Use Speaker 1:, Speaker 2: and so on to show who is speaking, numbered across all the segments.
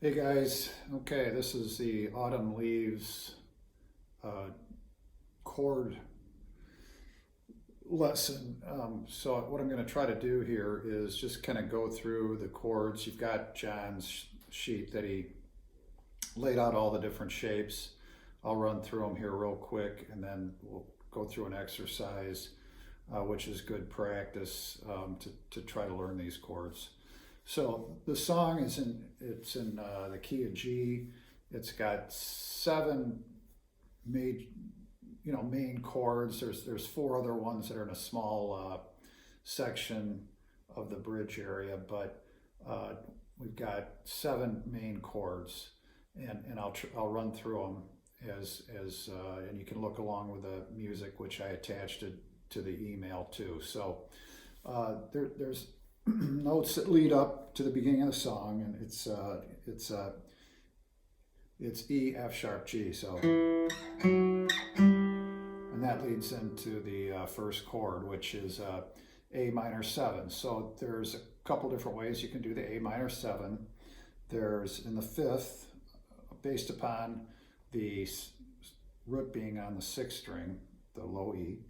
Speaker 1: Hey guys, okay, this is the Autumn Leaves uh, chord lesson. So what I'm going to try to do here is just kind of go through the chords. You've got John's sheet that he laid out all the different shapes. I'll run through them here real quick and then we'll go through an exercise, which is good practice to try to learn these chords. So the song is in the key of G. It's got seven main chords. There's four other ones that are in a small section of the bridge area, but we've got seven main chords, and I'll run through them and you can look along with the music, which I attached it to the email too. So there's notes that lead up to the beginning of the song, and it's E, F sharp, G. So, and that leads into the first chord, which is A minor 7. So there's a couple different ways you can do the A minor 7. There's in the fifth, based upon the root being on the sixth string, the low E.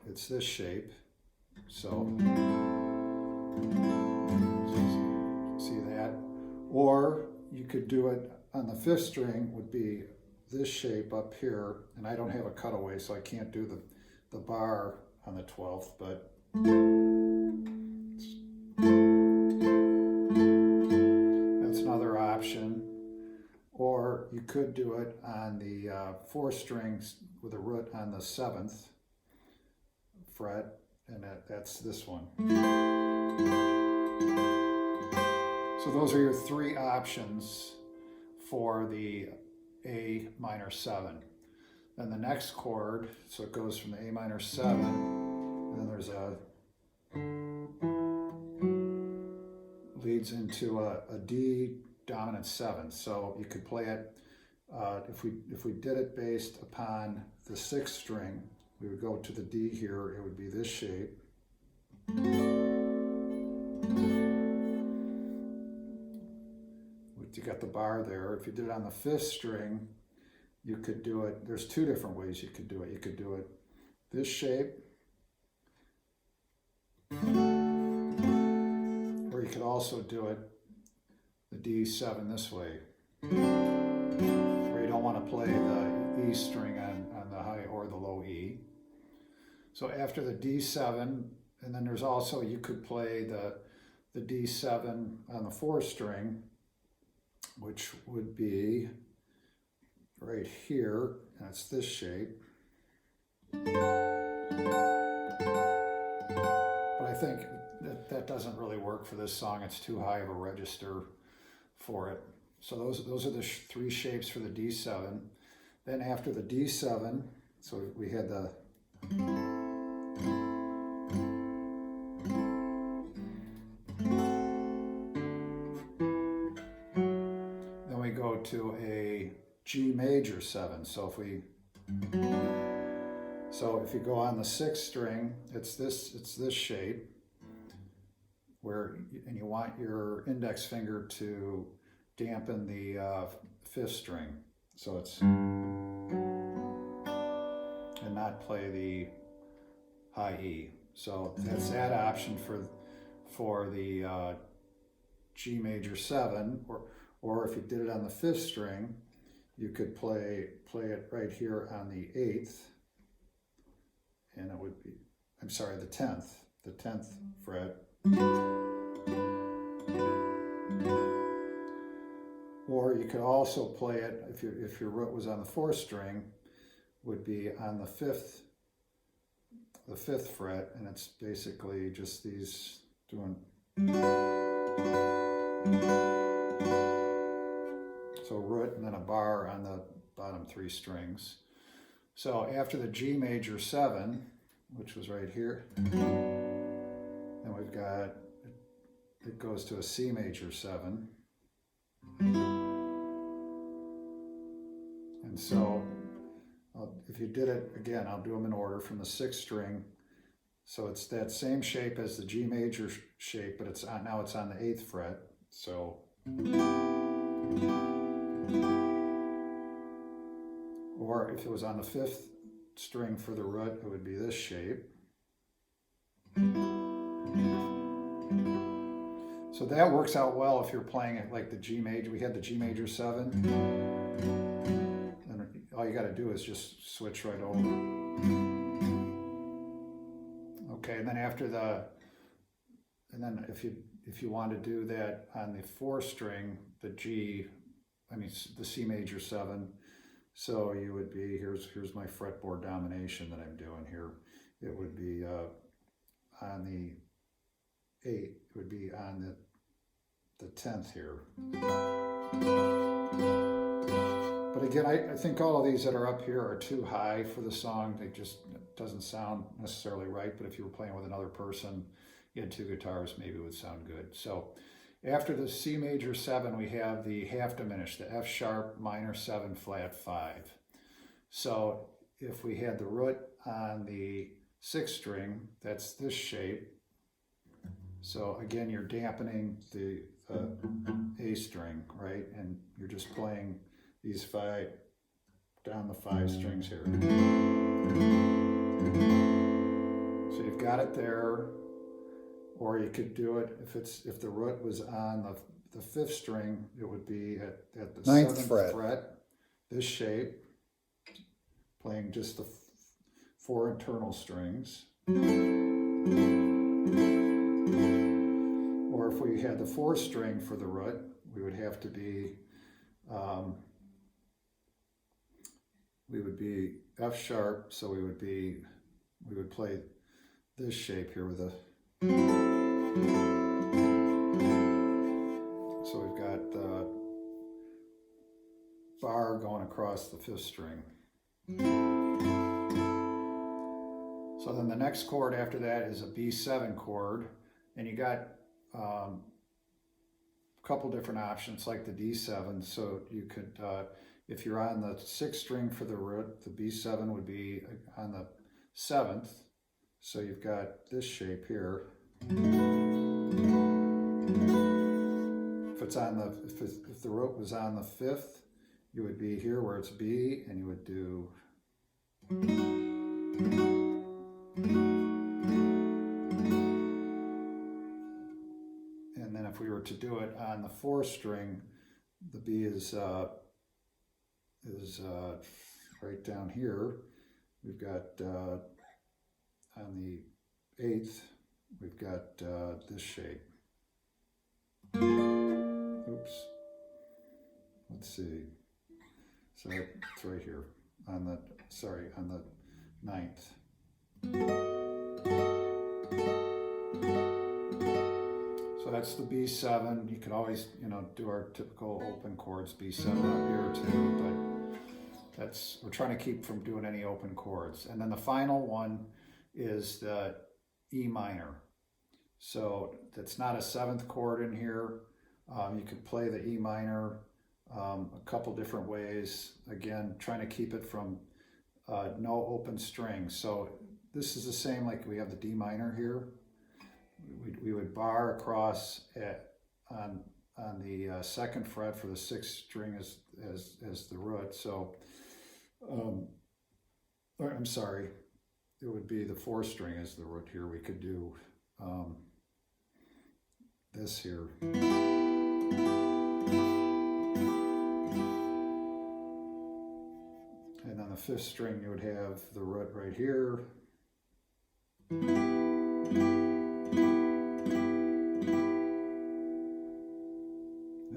Speaker 1: It's this shape. So see that? Or you could do it on the fifth string, would be this shape up here, and I don't have a cutaway, so I can't do the bar on the 12th, but that's another option. Or you could do it on the fourth strings with a root on the 7th fret, and that's this one. So those are your three options for the A minor 7. Then the next chord, so it goes from the A minor 7, and then there's leads into a D dominant 7. So you could play it, if we did it based upon the sixth string, we would go to the D here, it would be this shape. You got the bar there. If you did it on the fifth string, you could do it, there's two different ways you could do it. You could do it this shape, or you could also do it the D7 this way, where you don't want to play the E string on the high or the low E. So after the D7, and then there's also, you could play the D7 on the fourth string, which would be right here, and it's this shape. But I think that doesn't really work for this song. It's too high of a register for it. So those are the three shapes for the D7. Then after the D7, so we had the to a G major 7. So if you go on the sixth string, it's this shape where, and you want your index finger to dampen the fifth string. So it's, and not play the high E. So that's that option for the G major 7, or if you did it on the fifth string, you could play it right here on the 8th, and it would be, I'm sorry, the 10th fret. Or you could also play it, if your root was on the fourth string, would be on the fifth fret, and it's basically just these doing. So root and then a bar on the bottom three strings. So after the G major 7, which was right here, then we've got, it goes to a C major 7. And so if you did it, again, I'll do them in order from the sixth string. So it's that same shape as the G major shape, but now it's on the 8th fret. So Or if it was on the 5th string for the root, it would be this shape. So that works out well if you're playing it like the G major. We had the G major 7. And all you got to do is just switch right over. Okay, and then after if you want to do that on the 4th string, the C major 7. So you would be, here's my fretboard domination that I'm doing here. It would be on the 8, it would be on the 10th here. But again, I think all of these that are up here are too high for the song. It doesn't sound necessarily right, but if you were playing with another person, you had 2 guitars, maybe it would sound good. So after the C major 7, we have the half diminished, the F sharp minor 7 flat 5. So if we had the root on the 6th string, that's this shape. So again, you're dampening the A string, right? And you're just playing these 5 down the 5 strings here. So you've got it there. Or you could do it if the root was on the 5th string, it would be at the 7th fret, this shape, playing just the 4 internal strings. Or if we had the 4th string for the root, we would have to be, we would be F sharp, so we would play this shape here with a. So we've got the bar going across the 5th string. So then the next chord after that is a B7 chord, and you got a couple different options like the D7. So you could, if you're on the 6th string for the root, the B7 would be on the 7th. So you've got this shape here. If the root was on the 5th, you would be here where it's B, and you would do. And then if we were to do it on the 4th string, the B is right down here. We've got on the 8th, we've got this shape. Oops. Let's see. So it's right here on the 9th. So that's the B7. You could always, do our typical open chords, B7 up here too, but we're trying to keep from doing any open chords. And then the final one is the E minor. So that's not a 7th chord in here. You could play the E minor a couple different ways. Again, trying to keep it from no open strings. So this is the same like we have the D minor here. We would bar across on the 2nd fret for the 6th string as the root. So, I'm sorry, it would be the 4th string as the root here. We could do this here. And on the 5th string, you would have the root right here. And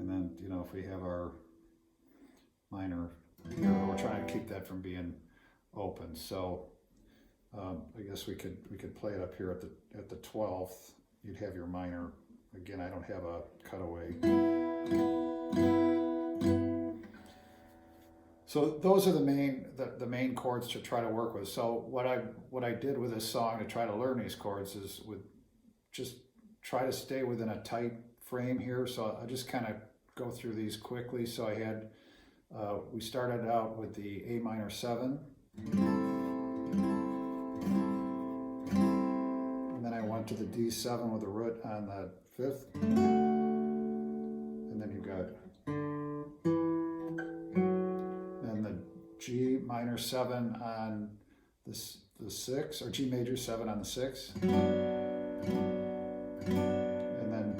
Speaker 1: then, if we have our minor here, we're trying to keep that from being open. So I guess we could play it up here at the 12th. You'd have your minor. Again, I don't have a cutaway. So those are the main chords to try to work with. So what I did with this song to try to learn these chords is just try to stay within a tight frame here. So I just kind of go through these quickly. So I had we started out with the A minor 7. And then I went to the D7 with the root on the 5th. And then you got minor 7 on the 6, or G major 7 on the 6, and then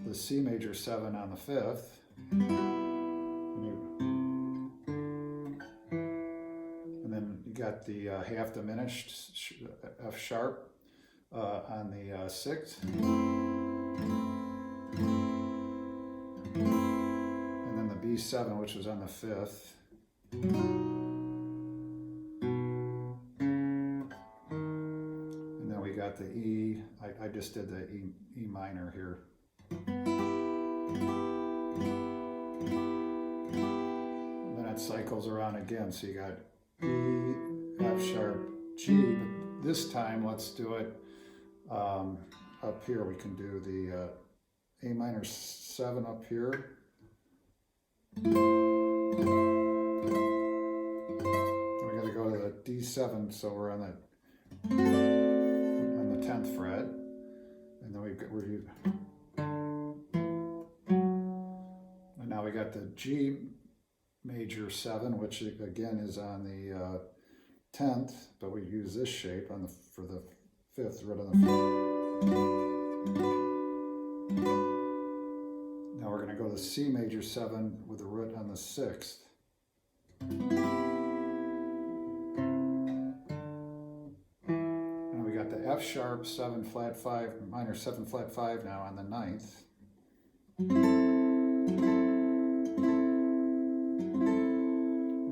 Speaker 1: the C major 7 on the 5th, and then you got the half diminished F sharp on the 6th, and then the B7, which was on the 5th. And then we got the E. I just did the E minor here. And then it cycles around again. So you got E, F sharp, G. But this time, let's do it up here. We can do the A minor 7 up here. D7, so we're on the 10th fret, and then and now we got the G major 7, which again is on the 10th, but we use this shape for the 5th, right on the 5th. Now we're going to go to the C major 7 with the root on the 6th. F sharp 7 flat 5 minor 7 flat 5 now on the 9th, and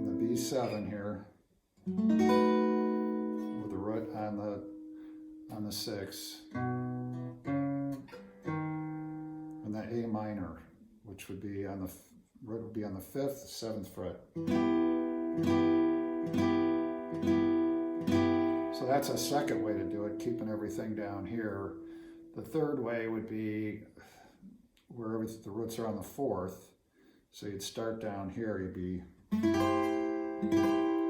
Speaker 1: the B7 here with the root on the 6th, and the A minor, which would be on the root would be on the 5th, 7th fret. So that's a second way to do it, keeping everything down here. The third way would be where the roots are on the 4th. So you'd start down here, you'd be,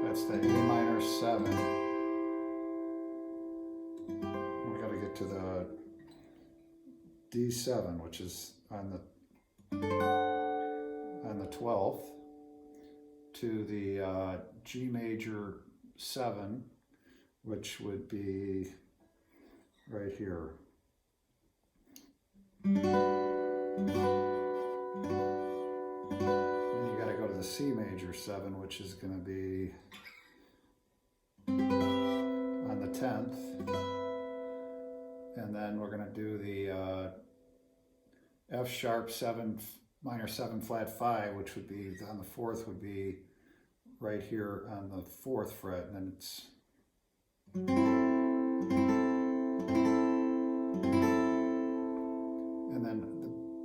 Speaker 1: that's the A minor 7. And we got to get to the D7, which is on the 12th, to the G major 7, which would be right here. And you got to go to the C major 7, which is going to be on the 10th. And then we're going to do the F sharp 7 minor 7 flat 5, which would be on the 4th, would be right here on the 4th fret, and then it's and then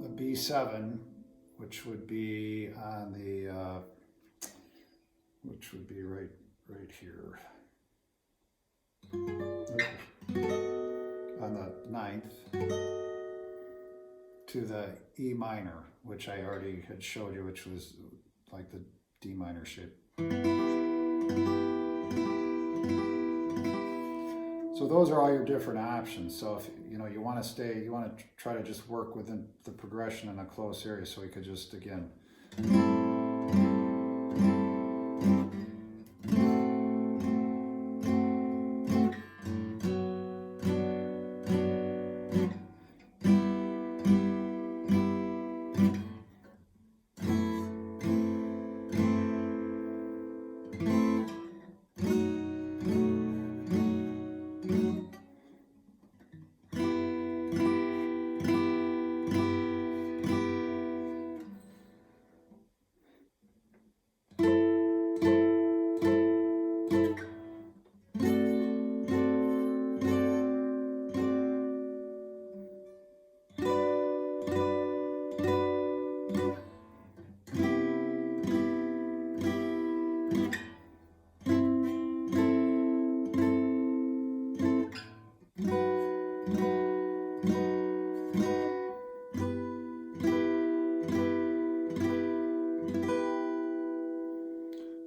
Speaker 1: the B7, which would be on the which would be right here on the 9th, to the E minor, which I already had showed you, which was like the D minor shape. So those are all your different options. So if you want to try to just work within the progression in a close area. So we could just again.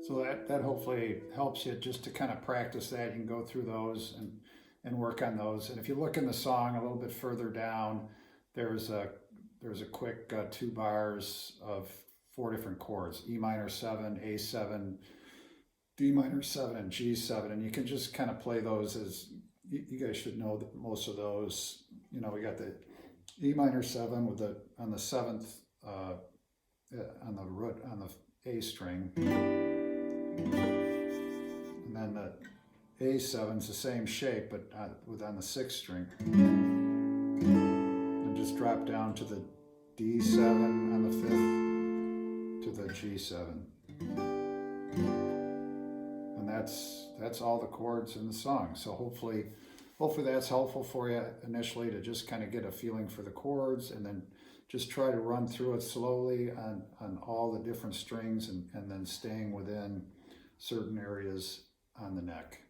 Speaker 1: So that hopefully helps you just to kind of practice that. You can go through those and work on those. And if you look in the song a little bit further down, there's a quick 2 bars of 4 different chords: E minor 7, A7, D minor 7 and G7, and you can just kind of play those as, you guys should know that most of those, you know, we got the E minor 7 with the, on the 7th, on the root, on the A string, and then the A7 is the same shape, but with on the 6th string, and just drop down to the D7 on the 5th to the G7. And that's all the chords in the song. So hopefully that's helpful for you initially to just kind of get a feeling for the chords, and then just try to run through it slowly on all the different strings, and then staying within certain areas on the neck.